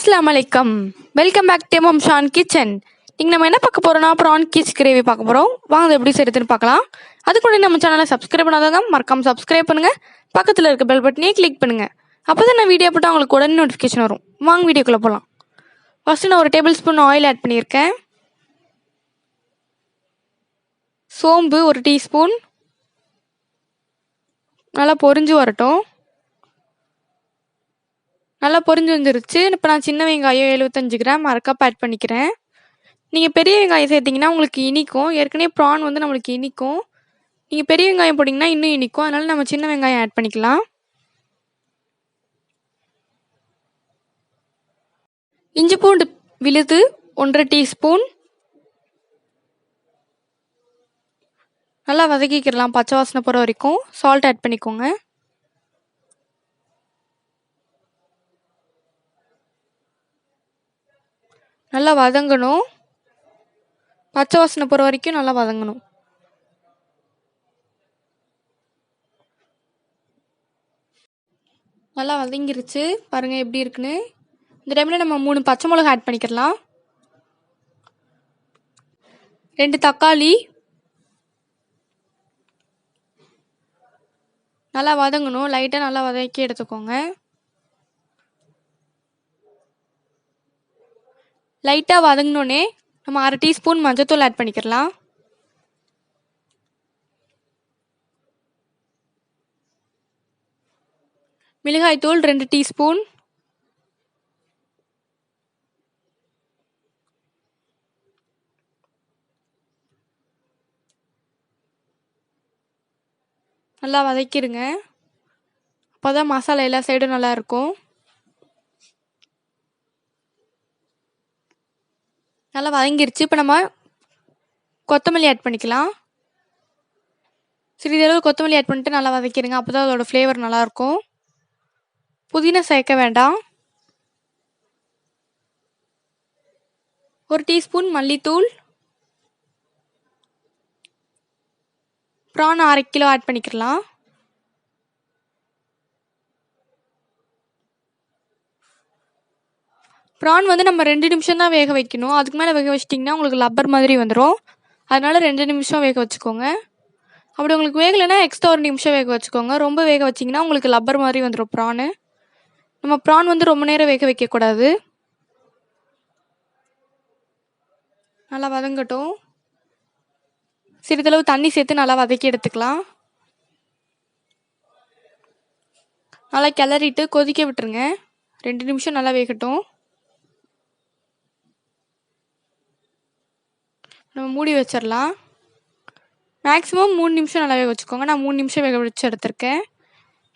Assalamu alaikum. Welcome back to Mmshaandkitchen. இன்னைக்கு நம்ம என்ன பார்க்க போறோம்னா prawn kich கிரேவி பார்க்க போறோம். வாங்க அது எப்படி செய்யறதுன்னு பார்க்கலாம். அதுக்கு முன்னாடி நம்ம சேனலை சப்ஸ்கிரைப் பண்ணாதவங்க மறக்காம சப்ஸ்கிரைப் பண்ணுங்க. பக்கத்துல இருக்க பெல் பட்டனையே கிளிக் பண்ணுங்க. அப்பதான் நான் வீடியோ போட்டா உங்களுக்கு உடனே நோட்டிஃபிகேஷன் வரும். வாங்க வீடியோக்குள்ள போலாம். ஃபர்ஸ்ட் நான் ஒரு டேபிள் ஸ்பூன் ஆயில் ஆட் பண்ணியிருக்கேன். சோம்பு ஒரு டீஸ்பூன். நல்லா பொரிஞ்சு வரட்டும். நல்லா பொரிஞ்சு வந்துருச்சு. இப்போ நான் சின்ன வெங்காயம் 75 கிராம் அரை கப் ஆட் பண்ணிக்கிறேன். நீங்கள் பெரிய வெங்காயம் சேர்த்திங்கன்னா உங்களுக்கு இனிக்கும். ஏற்கனவே ப்ரான் வந்து நம்மளுக்கு இனிக்கும். நீங்கள் பெரிய வெங்காயம் போட்டிங்கன்னா இன்னும் இனிக்கும். அதனால நம்ம சின்ன வெங்காயம் ஆட் பண்ணிக்கலாம். இஞ்சி பூண்டு விழுது 1.5 டீஸ்பூன். நல்லா வதக்கிக்கிறலாம் பச்சை வாசனை போகிற வரைக்கும். சால்ட் ஆட் பண்ணிக்கோங்க. நல்லா வதங்கணும். பச்சை வாசனை போகிற வரைக்கும் நல்லா வதங்கணும். நல்லா வதங்கிருச்சு. பாருங்கள் எப்படி இருக்குன்னு. இந்த டைமில் நம்ம 3 பச்சை மிளகா ஆட் பண்ணிக்கலாம். 2 தக்காளி. நல்லா வதங்கணும். லைட்டாக நல்லா வதக்கி எடுத்துக்கோங்க. லைட்டாக வதங்கினோடனே நம்ம அரை டீஸ்பூன் மஞ்சத்தூள் ஆட் பண்ணிக்கலாம். மிளகாய்த்தூள் 2 டீஸ்பூன். நல்லா வதக்கிடுங்க. அப்போ தான் மசாலா எல்லா சைடும் நல்லா இருக்கும். நல்லா வதங்கிருச்சு. இப்போ நம்ம கொத்தமல்லி ஆட் பண்ணிக்கலாம். சிறிதளவு கொத்தமல்லி ஆட் பண்ணிட்டு நல்லா வதக்கிடுங்க. அப்போ தான் அதோட ஃப்ளேவர் நல்லாயிருக்கும். புதினா சேர்க்க வேண்டாம். 1 டீஸ்பூன் மல்லித்தூள். ப்ரான் 1/2 கிலோ ஆட் பண்ணிக்கலாம். ப்ரான் வந்து நம்ம 2 நிமிஷம் தான் வேக வைக்கணும். அதுக்கு மேலே வேக வச்சிட்டிங்கன்னா உங்களுக்கு லப்பர் மாதிரி வந்துடும். அதனால 2 நிமிஷம் வேக வச்சுக்கோங்க. அப்படி உங்களுக்கு வேகலைன்னா எக்ஸ்ட்ரா 1 நிமிஷம் வேக வச்சுக்கோங்க. ரொம்ப வேக வச்சிங்கன்னா உங்களுக்கு லப்பர் மாதிரி வந்துடும் ப்ரானு. நம்ம ப்ரான் வந்து ரொம்ப நேரம் வேக வைக்கக்கூடாது. நல்லா வதங்கட்டும். சிறிதளவு தண்ணி சேர்த்து நல்லா வதக்கி எடுத்துக்கலாம். நல்லா கிளறிட்டு கொதிக்க விட்டுருங்க. 2 நிமிஷம் நல்லா வேகட்டும். நம்ம மூடி வச்சிடலாம். மேக்ஸிமம் 3 நிமிஷம் நல்லா வேக வச்சுக்கோங்க. நான் 3 நிமிஷம் வேக வச்சு எடுத்திருக்கேன்.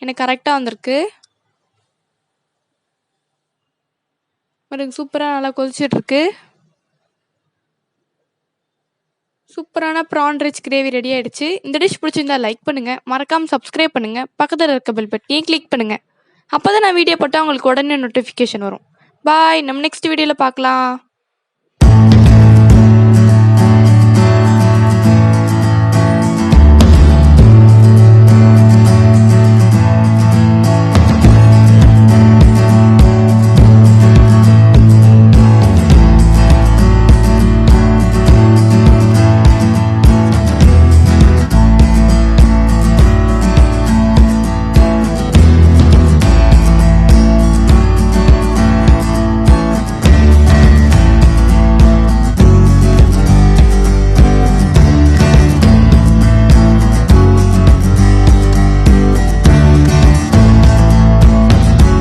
எனக்கு கரெக்டாக வந்திருக்கு. எனக்கு சூப்பராக நல்லா கொதிச்சிட்ருக்கு. சூப்பரான ப்ரான் ரிச் கிரேவி ரெடி ஆகிடுச்சு. இந்த டிஷ் பிடிச்சிருந்தா லைக் பண்ணுங்கள். மறக்காமல் சப்ஸ்கிரைப் பண்ணுங்கள். பக்கத்தில் இருக்க பெல் பட்டனையும் கிளிக் பண்ணுங்கள். அப்போ தான் நான் வீடியோ போட்டால் உங்களுக்கு உடனே நோட்டிஃபிகேஷன் வரும். பாய். நம்ம நெக்ஸ்ட் வீடியோவில் பார்க்கலாம்.